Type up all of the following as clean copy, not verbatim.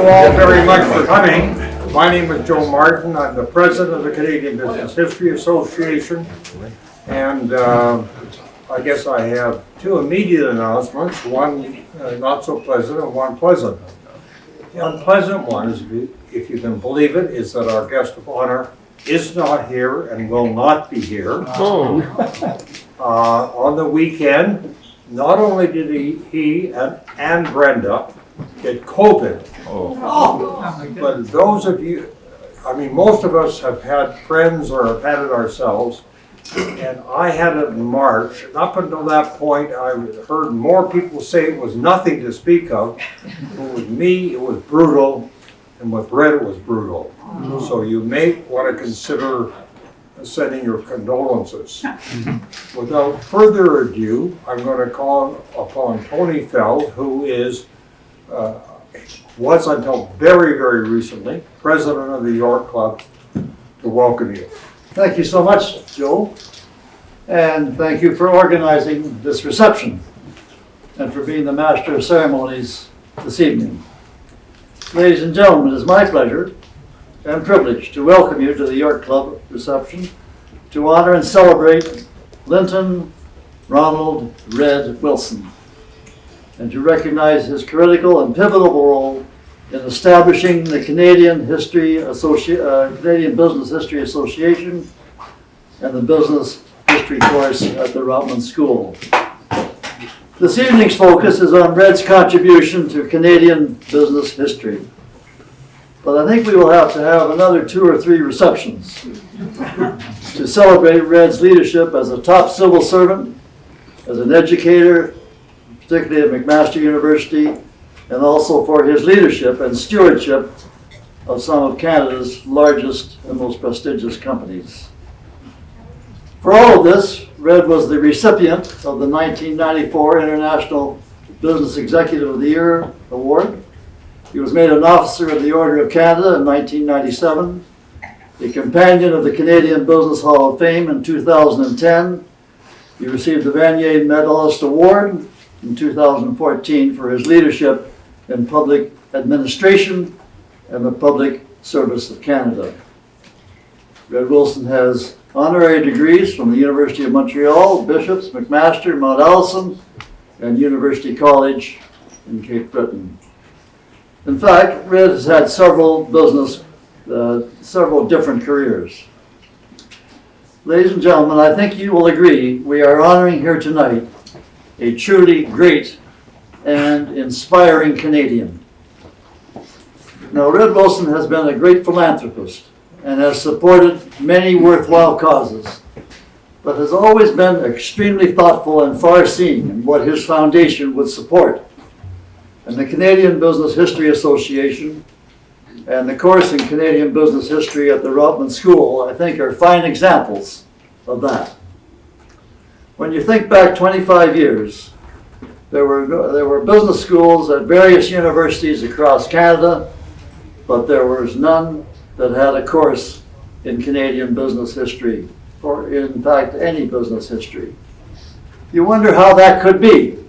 you all very much for coming. My name is Joe Martin. I'm the president of the Canadian Business History Association. And I guess I have two immediate announcements, one not so pleasant and one pleasant. The unpleasant one is, if you can believe it, is that our guest of honor is not here and will not be here. On the weekend, not only did he and Brenda get COVID, but those of you, I mean, most of us have had friends or have had it ourselves, and I had it in March. And up until that point, I heard more people say it was nothing to speak of, but with me, it was brutal, and with Red, it was brutal. So you may want to consider sending your condolences. Without further ado, I'm going to call upon Tony Feld, who is, was until very, very recently, president of the York Club, to welcome you. Thank you so much, Joe, and thank you for organizing this reception and for being the master of ceremonies this evening. Ladies and gentlemen, it is my pleasure and privilege to welcome you to the York Club reception to honor and celebrate Lynton Ronald Red Wilson and to recognize his critical and pivotal role in establishing the Canadian Business History Association and the Business History course at the Rutland School. This evening's focus is on Red's contribution to Canadian business history. But I think we will have to have another 2 or 3 receptions to celebrate Red's leadership as a top civil servant, as an educator, particularly at McMaster University, and also for his leadership and stewardship of some of Canada's largest and most prestigious companies. For all of this, Red was the recipient of the 1994 International Business Executive of the Year Award. He was made an Officer of the Order of Canada in 1997, a Companion of the Canadian Business Hall of Fame in 2010. He received the Vanier Medalist Award in 2014 for his leadership in public administration and the public service of Canada. Red Wilson has honorary degrees from the University of Montreal, Bishops, McMaster, Mount Allison, and University College in Cape Breton. In fact, Red has had several different careers. Ladies and gentlemen, I think you will agree we are honoring here tonight a truly great and inspiring Canadian. Now, Red Wilson has been a great philanthropist and has supported many worthwhile causes, but has always been extremely thoughtful and far-seeing in what his foundation would support. And the Canadian Business History Association and the course in Canadian Business History at the Rutland School, I think, are fine examples of that. When you think back 25 years, there were business schools at various universities across Canada, but there was none that had a course in Canadian business history, or in fact any business history. You wonder how that could be.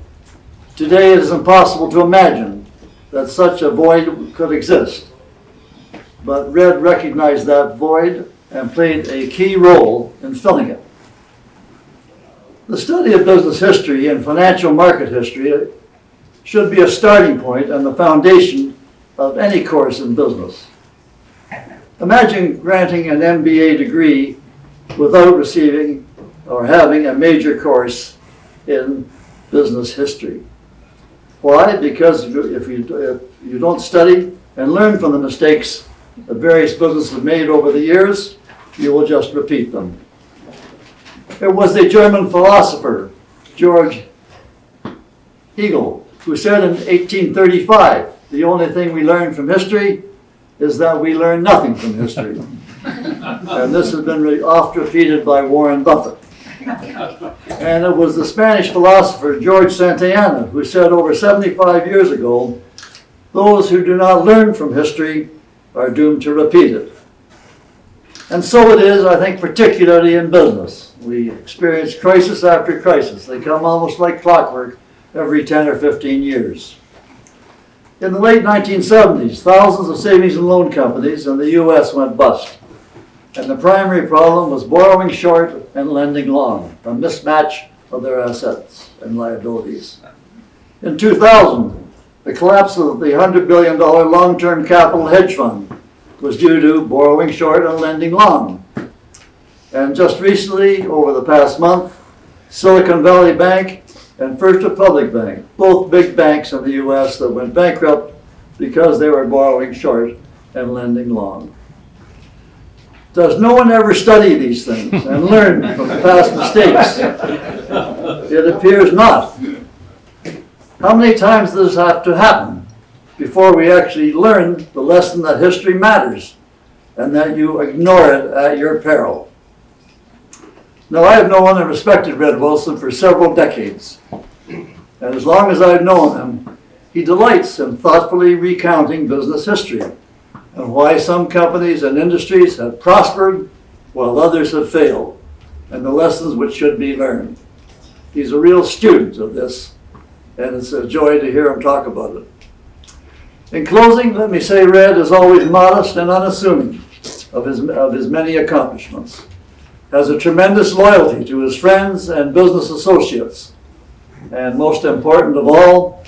Today it is impossible to imagine that such a void could exist. But Red recognized that void and played a key role in filling it. The study of business history and financial market history should be a starting point and the foundation of any course in business. Imagine granting an MBA degree without receiving or having a major course in business history. Why? Because if you don't study and learn from the mistakes that various businesses have made over the years, you will just repeat them. It was the German philosopher, George Hegel, who said in 1835, the only thing we learn from history is that we learn nothing from history. And this has been oft repeated by Warren Buffett. And it was the Spanish philosopher George Santayana who said over 75 years ago, those who do not learn from history are doomed to repeat it. And so it is, I think, particularly in business. We experience crisis after crisis. They come almost like clockwork every 10 or 15 years. In the late 1970s, thousands of savings and loan companies in the U.S. went bust. And the primary problem was borrowing short and lending long, a mismatch of their assets and liabilities. In 2000, the collapse of the $100 billion long-term capital hedge fund was due to borrowing short and lending long. And just recently, over the past month, Silicon Valley Bank and First Republic Bank, both big banks in the U.S. that went bankrupt because they were borrowing short and lending long. Does no one ever study these things and learn from the past mistakes? It appears not. How many times does this have to happen before we actually learn the lesson that history matters and that you ignore it at your peril? Now, I have known and respected Red Wilson for several decades. And as long as I've known him, he delights in thoughtfully recounting business history and why some companies and industries have prospered while others have failed, and the lessons which should be learned. He's a real student of this, and it's a joy to hear him talk about it. In closing, let me say Red is always modest and unassuming of his many accomplishments, has a tremendous loyalty to his friends and business associates, and most important of all,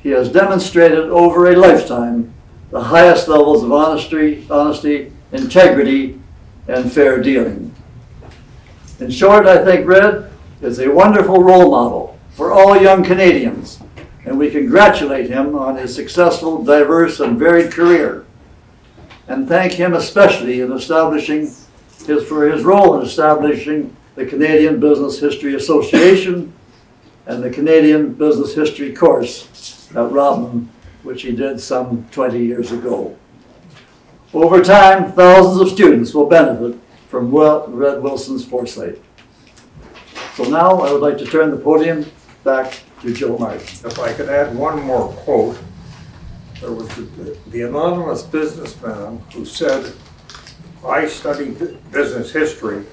he has demonstrated over a lifetime the highest levels of honesty, integrity, and fair dealing. In short, I think Red is a wonderful role model for all young Canadians, and we congratulate him on his successful, diverse, and varied career, and thank him especially in for his role in establishing the Canadian Business History Association and the Canadian Business History course at Robin, which he did some 20 years ago. Over time, thousands of students will benefit from Red Wilson's foresight. So now I would like to turn the podium back to Joe Martin. If I could add one more quote, there was the anonymous businessman who said, "I study business history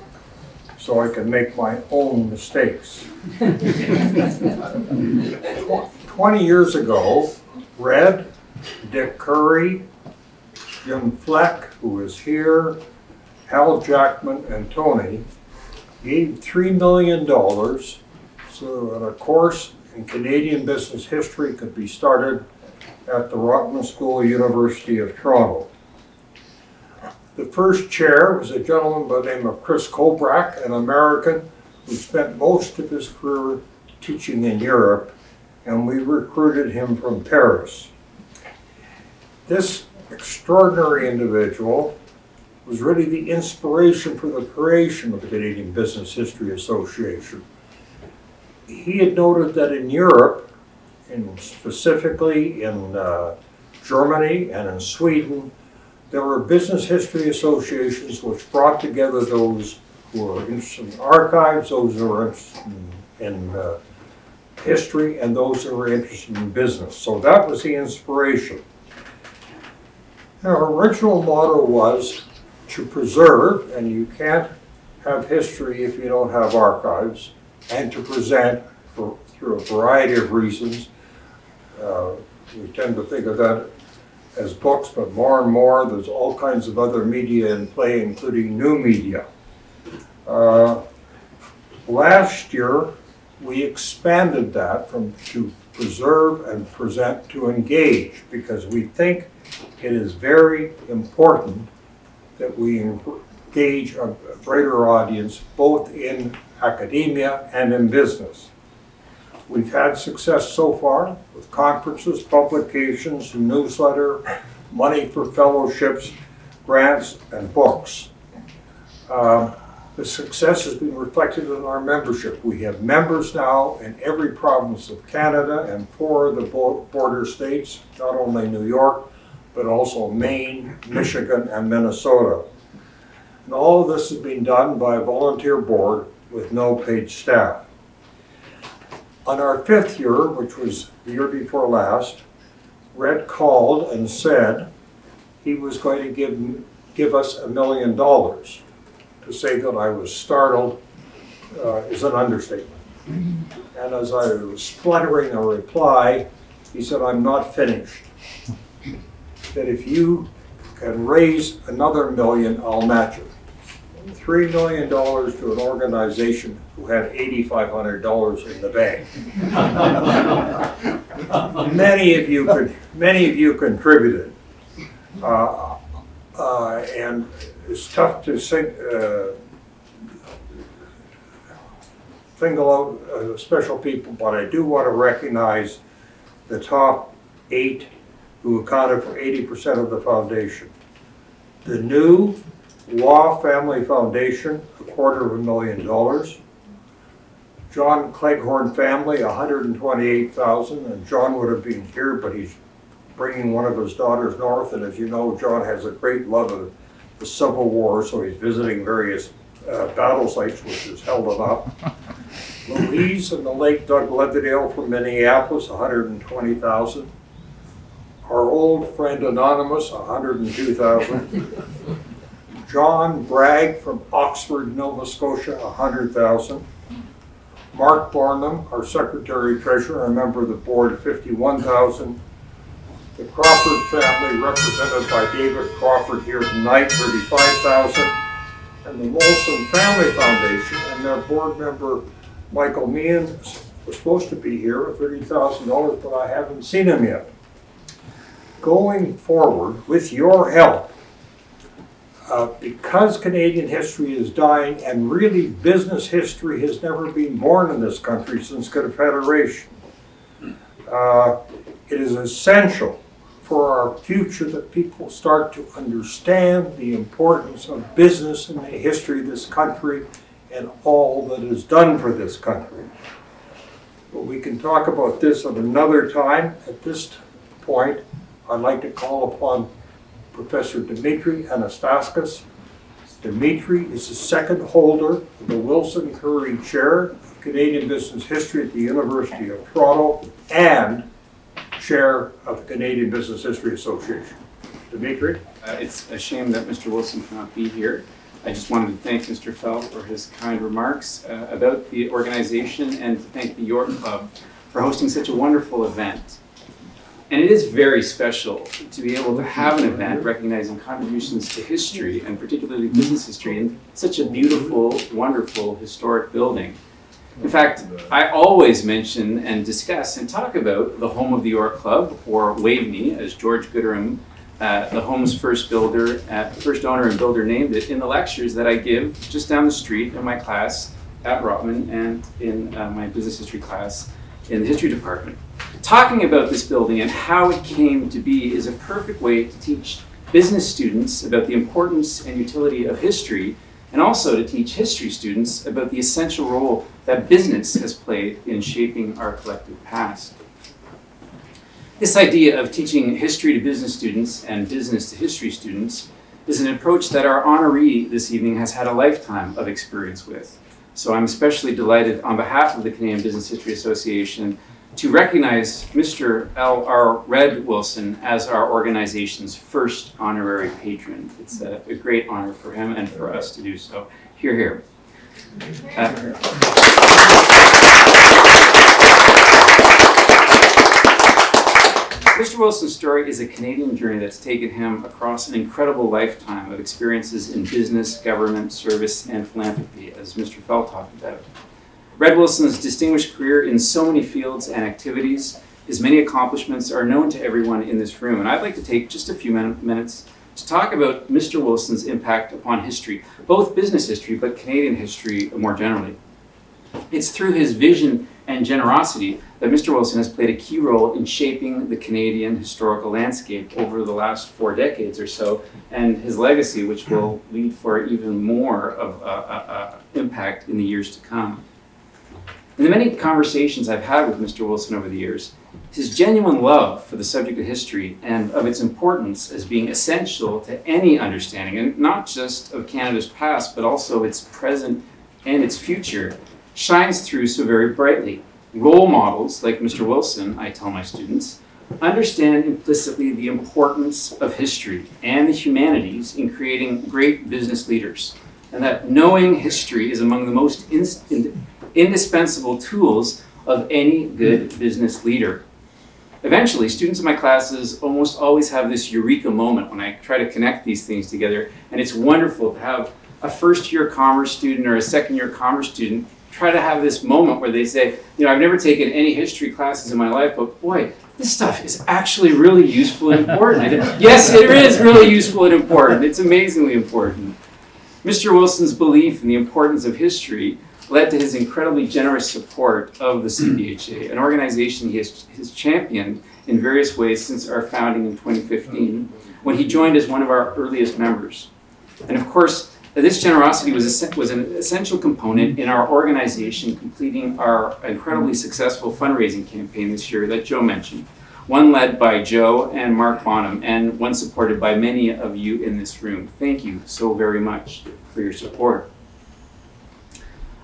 so I can make my own mistakes." 20 years ago, Red, Dick Curry, Jim Fleck, who is here, Hal Jackman, and Tony gave $3 million so that a course in Canadian business history could be started at the Rotman School, University of Toronto. The first chair was a gentleman by the name of Chris Kobrak, an American who spent most of his career teaching in Europe, and we recruited him from Paris. This extraordinary individual was really the inspiration for the creation of the Canadian Business History Association. He had noted that in Europe, and specifically in Germany and in Sweden, there were business history associations which brought together those who were interested in archives, those who were interested in history, and those who were interested in business. So that was the inspiration. Our original motto was to preserve, and you can't have history if you don't have archives, and to present through a variety of reasons. We tend to think of that as books, but more and more there's all kinds of other media in play, including new media. Last year, we expanded that to preserve and present to engage, because we think it is very important that we engage a greater audience both in academia and in business. We've had success so far with conferences, publications, newsletter, money for fellowships, grants, and books. The success has been reflected in our membership. We have members now in every province of Canada and 4 of the border states, not only New York, but also Maine, Michigan, and Minnesota. And all of this has been done by a volunteer board with no paid staff. On our 5th year, which was the year before last, Red called and said he was going to give us $1 million. To say that I was startled is an understatement. And as I was spluttering a reply, he said, "I'm not finished." that if you can raise another $1 million, I'll match it. $3 million to an organization who had $8,500 in the bank. Many of you contributed, and it's tough to single out special people, but I do want to recognize the top 8 who accounted for 80% of the foundation. The new Law Family Foundation, $250,000. John Cleghorn family, $128,000, and John would have been here, but he's bringing one of his daughters north, and as you know, John has a great love of the Civil War, so he's visiting various battle sites, which has held him up. Louise and the late Doug Leatherdale from Minneapolis, $120,000. Our old friend Anonymous, $102,000. John Bragg from Oxford, Nova Scotia, $100,000. Mark Barnum, our Secretary Treasurer, a member of the board, $51,000. The Crawford family, represented by David Crawford here tonight, $35,000. And the Wilson Family Foundation and their board member, Michael Meehan, was supposed to be here at $30,000, but I haven't seen him yet. Going forward, with your help, because Canadian history is dying, and really business history has never been born in this country since Confederation, it is essential for our future that people start to understand the importance of business in the history of this country and all that is done for this country. But we can talk about this at another time. At this point, I'd like to call upon Professor Dimitri Anastaskis. Dimitri is the second holder of the Wilson Curry Chair of Canadian Business History at the University of Toronto and Chair of the Canadian Business History Association. Dimitri? It's a shame that Mr. Wilson cannot be here. I just wanted to thank Mr. Fell for his kind remarks about the organization, and to thank the York Club for hosting such a wonderful event. And it is very special to be able to have an event recognizing contributions to history, and particularly business history, in such a beautiful, wonderful, historic building. In fact, I always mention and discuss and talk about the home of the York Club, or Waveney, as George Gooderham, the home's first owner and builder, named it, in the lectures that I give just down the street in my class at Rotman and in my business history class in the history department. Talking about this building and how it came to be is a perfect way to teach business students about the importance and utility of history, and also to teach history students about the essential role that business has played in shaping our collective past. This idea of teaching history to business students and business to history students is an approach that our honoree this evening has had a lifetime of experience with. So I'm especially delighted on behalf of the Canadian Business History Association to recognize Mr. L.R. Red Wilson as our organization's first honorary patron. It's a great honor for him and for us to do so. Hear, hear. Mr. Wilson's story is a Canadian journey that's taken him across an incredible lifetime of experiences in business, government, service, and philanthropy, as Mr. Fell talked about. Red Wilson's distinguished career in so many fields and activities, his many accomplishments are known to everyone in this room, and I'd like to take just a few minutes to talk about Mr. Wilson's impact upon history, both business history but Canadian history more generally. It's through his vision and generosity that Mr. Wilson has played a key role in shaping the Canadian historical landscape over the last 4 decades or so, and his legacy, which will lead for even more of impact in the years to come. In the many conversations I've had with Mr. Wilson over the years, his genuine love for the subject of history and of its importance as being essential to any understanding, and not just of Canada's past, but also its present and its future, shines through so very brightly. Role models like Mr. Wilson, I tell my students, understand implicitly the importance of history and the humanities in creating great business leaders, and that knowing history is among the most indispensable tools of any good business leader. Eventually, students in my classes almost always have this eureka moment when I try to connect these things together, and it's wonderful to have a first-year commerce student or a second-year commerce student try to have this moment where they say, you know, I've never taken any history classes in my life, but boy, this stuff is actually really useful and important. Yes, it is really useful and important. It's amazingly important. Mr. Wilson's belief in the importance of history led to his incredibly generous support of the CBHA, an organization he has championed in various ways since our founding in 2015, when he joined as one of our earliest members. And of course, this generosity was an essential component in our organization completing our incredibly successful fundraising campaign this year that Joe mentioned, one led by Joe and Mark Bonham, and one supported by many of you in this room. Thank you so very much for your support.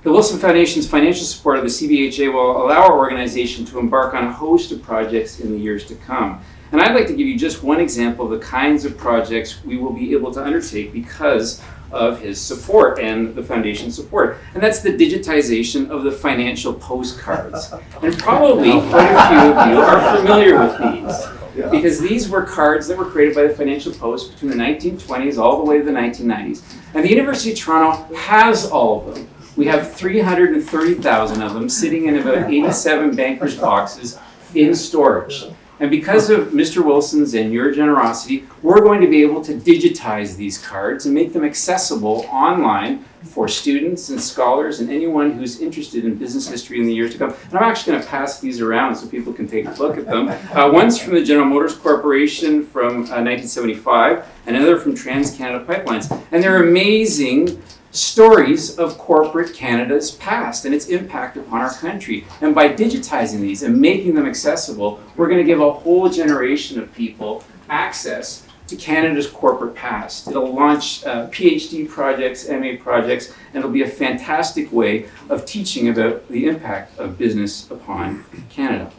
The Wilson Foundation's financial support of the CBHA will allow our organization to embark on a host of projects in the years to come. And I'd like to give you just one example of the kinds of projects we will be able to undertake because of his support and the foundation's support. And that's the digitization of the financial postcards. And probably quite a few of you are familiar with these, because these were cards that were created by the Financial Post between the 1920s all the way to the 1990s. And the University of Toronto has all of them. We have 330,000 of them sitting in about 87 bankers' boxes in storage. And because of Mr. Wilson's and your generosity, we're going to be able to digitize these cards and make them accessible online for students and scholars and anyone who's interested in business history in the years to come. And I'm actually going to pass these around so people can take a look at them. One's from the General Motors Corporation from 1975, and another from TransCanada Pipelines. And they're amazing stories of corporate Canada's past and its impact upon our country. And by digitizing these and making them accessible, we're going to give a whole generation of people access to Canada's corporate past. It'll launch PhD projects, MA projects, and it'll be a fantastic way of teaching about the impact of business upon Canada.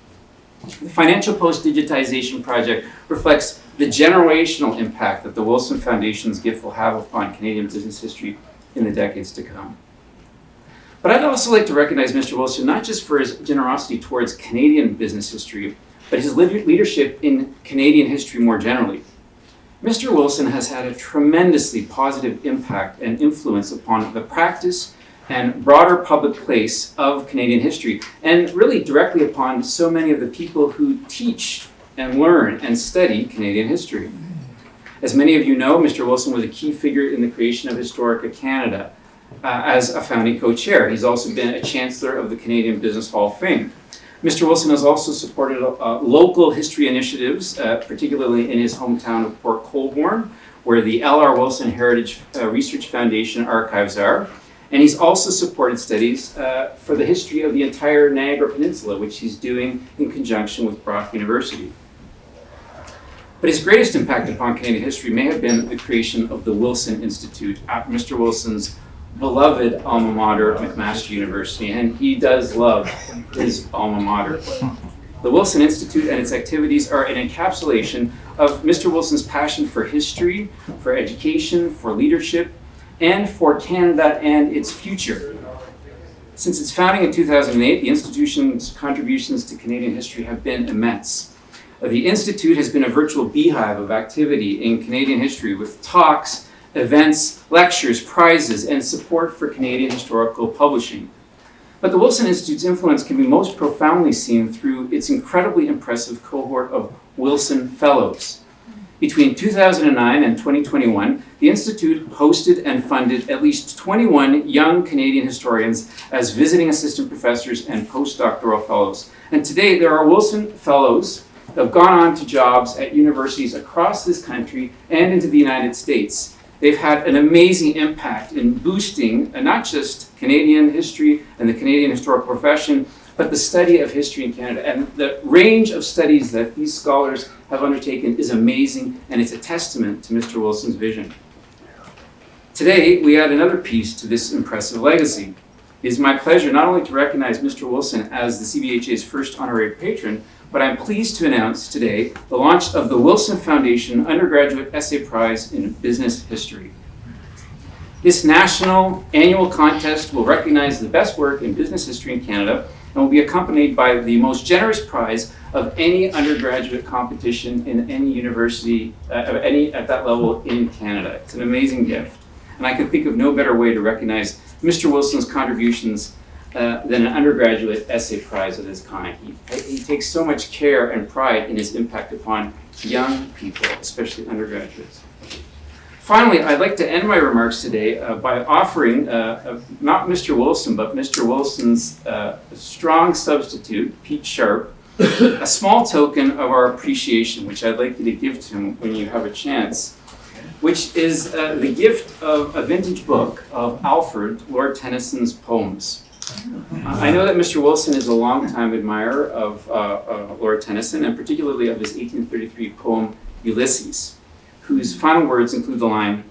The Financial Post Digitization Project reflects the generational impact that the Wilson Foundation's gift will have upon Canadian business history in the decades to come. But I'd also like to recognize Mr. Wilson not just for his generosity towards Canadian business history, but his leadership in Canadian history more generally. Mr. Wilson has had a tremendously positive impact and influence upon the practice and broader public place of Canadian history, and really directly upon so many of the people who teach and learn and study Canadian history. As many of you know, Mr. Wilson was a key figure in the creation of Historica Canada as a founding co-chair. He's also been a chancellor of the Canadian Business Hall of Fame. Mr. Wilson has also supported local history initiatives, particularly in his hometown of Port Colborne, where the L.R. Wilson Heritage Research Foundation archives are. And he's also supported studies for the history of the entire Niagara Peninsula, which he's doing in conjunction with Brock University. But his greatest impact upon Canadian history may have been the creation of the Wilson Institute at Mr. Wilson's beloved alma mater, McMaster University, and he does love his alma mater. The Wilson Institute and its activities are an encapsulation of Mr. Wilson's passion for history, for education, for leadership, and for Canada and its future. Since its founding in 2008, the institution's contributions to Canadian history have been immense. The Institute has been a virtual beehive of activity in Canadian history with talks, events, lectures, prizes, and support for Canadian historical publishing. But the Wilson Institute's influence can be most profoundly seen through its incredibly impressive cohort of Wilson Fellows. Between 2009 and 2021, the Institute hosted and funded at least 21 young Canadian historians as visiting assistant professors and postdoctoral fellows. And today there are Wilson Fellows have gone on to jobs at universities across this country and into the United States. They've had an amazing impact in boosting not just Canadian history and the Canadian historical profession, but the study of history in Canada. And the range of studies that these scholars have undertaken is amazing, and it's a testament to Mr. Wilson's vision. Today, we add another piece to this impressive legacy. It is my pleasure not only to recognize Mr. Wilson as the CBHA's first honorary patron, but I'm pleased to announce today the launch of the Wilson Foundation Undergraduate Essay Prize in Business History. This national annual contest will recognize the best work in business history in Canada and will be accompanied by the most generous prize of any undergraduate competition in any university, at that level in Canada. It's an amazing gift. And I could think of no better way to recognize Mr. Wilson's contributions than an undergraduate essay prize of this kind. He takes so much care and pride in his impact upon young people, especially undergraduates. Finally, I'd like to end my remarks today by offering, not Mr. Wilson, but Mr. Wilson's strong substitute, Pete Sharp, a small token of our appreciation, which I'd like you to give to him when you have a chance, which is the gift of a vintage book of Alfred, Lord Tennyson's poems. I know that Mr. Wilson is a longtime admirer of Lord Tennyson, and particularly of his 1833 poem, Ulysses, whose final words include the line,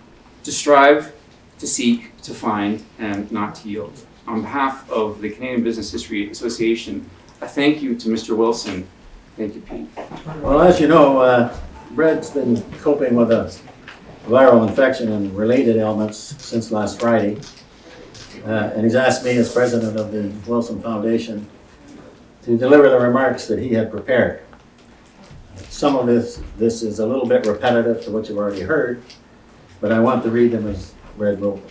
"To strive, to seek, to find, and not to yield." On behalf of the Canadian Business History Association, a thank you to Mr. Wilson. Thank you, Pete. Well, as you know, Brad's been coping with a viral infection and related ailments since last Friday. And he's asked me, as president of the Wilson Foundation, to deliver the remarks that he had prepared. Some of this is a little bit repetitive to what you've already heard, but I want to read them as Red wrote.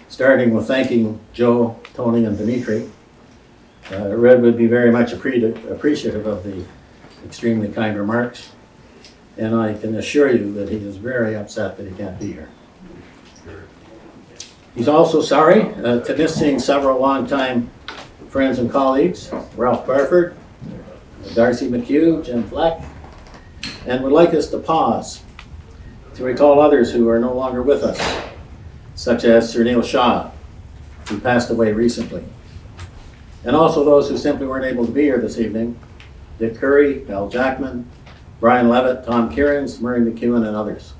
Starting with thanking Joe, Tony, and Dimitri. Red would be very much appreciative of the extremely kind remarks, and I can assure you that he is very upset that he can't be here. He's also sorry to miss seeing several longtime friends and colleagues, Ralph Barford, Darcy McHugh, Jim Fleck, and would like us to pause to recall others who are no longer with us, such as Sir Neil Shaw, who passed away recently, and also those who simply weren't able to be here this evening, Dick Curry, Al Jackman, Brian Levitt, Tom Kierans, Murray McEwen, and others.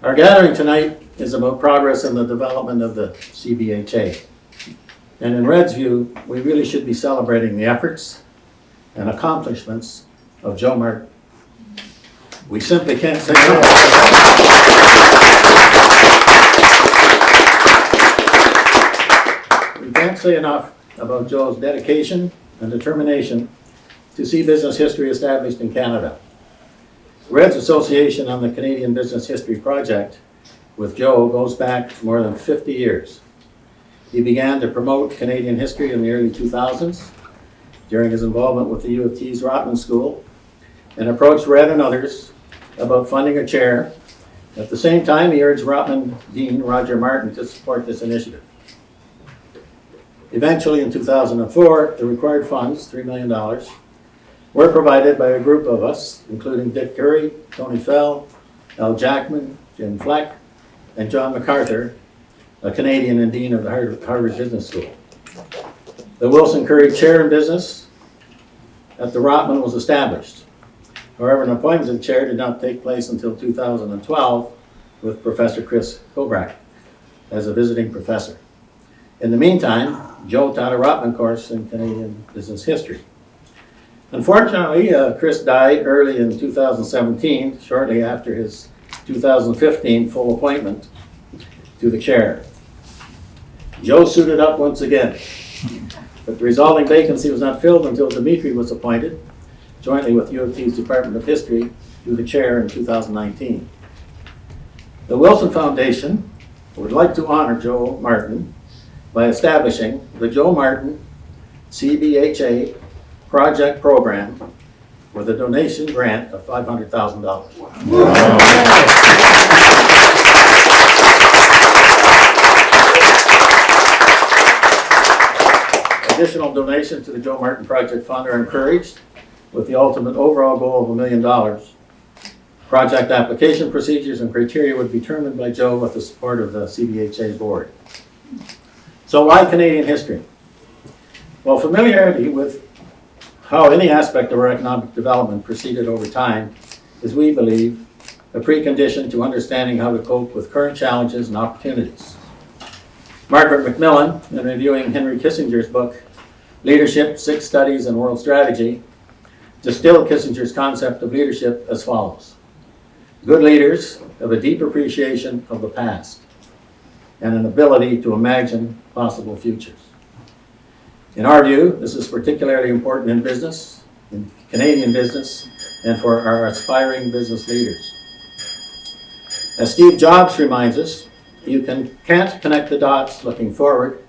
Our gathering tonight is about progress in the development of the CBHA. And in Red's view, we really should be celebrating the efforts and accomplishments of Joe Martin. We simply can't say enough. We can't say enough about Joe's dedication and determination to see business history established in Canada. Red's association on the Canadian Business History Project with Joe goes back more than 50 years. He began to promote Canadian history in the early 2000s during his involvement with the U of T's Rotman School, and approached Red and others about funding a chair. At the same time, he urged Rotman Dean Roger Martin to support this initiative. Eventually, in 2004, the required funds, $3 million, were provided by a group of us, including Dick Curry, Tony Fell, Al Jackman, Jim Fleck, and John MacArthur, a Canadian and Dean of the Harvard Business School. The Wilson Curry Chair in Business at the Rotman was established. However, an appointment to the chair did not take place until 2012 with Professor Chris Kobrak as a visiting professor. In the meantime, Joe taught a Rotman course in Canadian business history. Unfortunately, Chris died early in 2017, shortly after his 2015 full appointment to the chair. Joe suited up once again, but the resulting vacancy was not filled until Dimitri was appointed, jointly with U of T's Department of History, to the chair in 2019. The Wilson Foundation would like to honor Joe Martin by establishing the Joe Martin CBHA project program with a donation grant of $500,000. Additional donations to the Joe Martin Project Fund are encouraged with the ultimate overall goal of $1 million. Project application procedures and criteria would be determined by Joe with the support of the CBHA board. So why Canadian history? Well, familiarity with how any aspect of our economic development proceeded over time is, we believe, a precondition to understanding how to cope with current challenges and opportunities. Margaret Macmillan, in reviewing Henry Kissinger's book, Leadership, 6 Studies in World Strategy, distilled Kissinger's concept of leadership as follows. Good leaders have a deep appreciation of the past and an ability to imagine possible futures. In our view, this is particularly important in business, in Canadian business, and for our aspiring business leaders. As Steve Jobs reminds us, you can't connect the dots looking forward,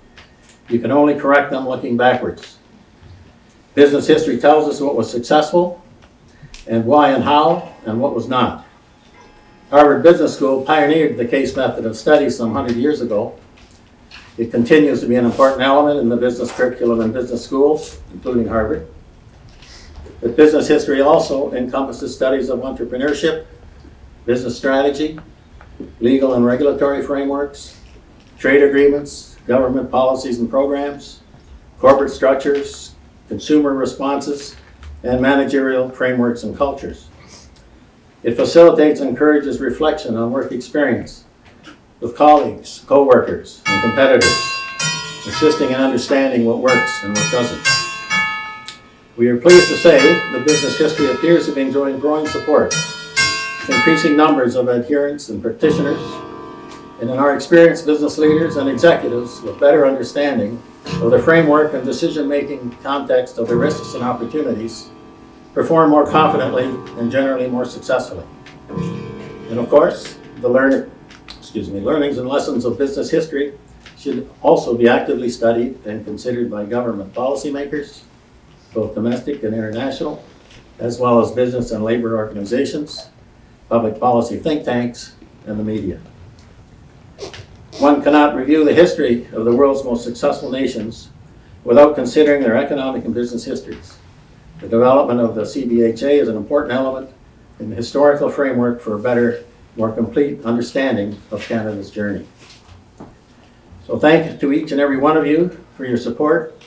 you can only correct them looking backwards. Business history tells us what was successful, and why and how, and what was not. Harvard Business School pioneered the case method of study some 100 years ago. It continues to be an important element in the business curriculum in business schools, including Harvard. But business history also encompasses studies of entrepreneurship, business strategy, legal and regulatory frameworks, trade agreements, government policies and programs, corporate structures, consumer responses, and managerial frameworks and cultures. It facilitates and encourages reflection on work experience with colleagues, co-workers, and competitors, assisting in understanding what works and what doesn't. We are pleased to say that business history appears to be enjoying growing support, with increasing numbers of adherents and practitioners, and in our experienced business leaders and executives with better understanding of the framework and decision-making context of the risks and opportunities, perform more confidently and generally more successfully. And of course, the learnings and lessons of business history should also be actively studied and considered by government policymakers, both domestic and international, as well as business and labor organizations, public policy think tanks, and the media. One cannot review the history of the world's most successful nations without considering their economic and business histories. The development of the CBHA is an important element in the historical framework for a better, more complete understanding of Canada's journey. So thank you to each and every one of you for your support,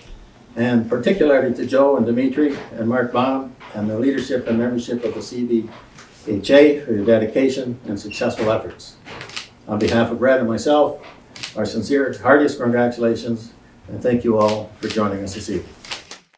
and particularly to Joe and Dimitri and Mark Baum and the leadership and membership of the CBHA for your dedication and successful efforts. On behalf of Brad and myself, our sincere, heartiest congratulations, and thank you all for joining us this evening.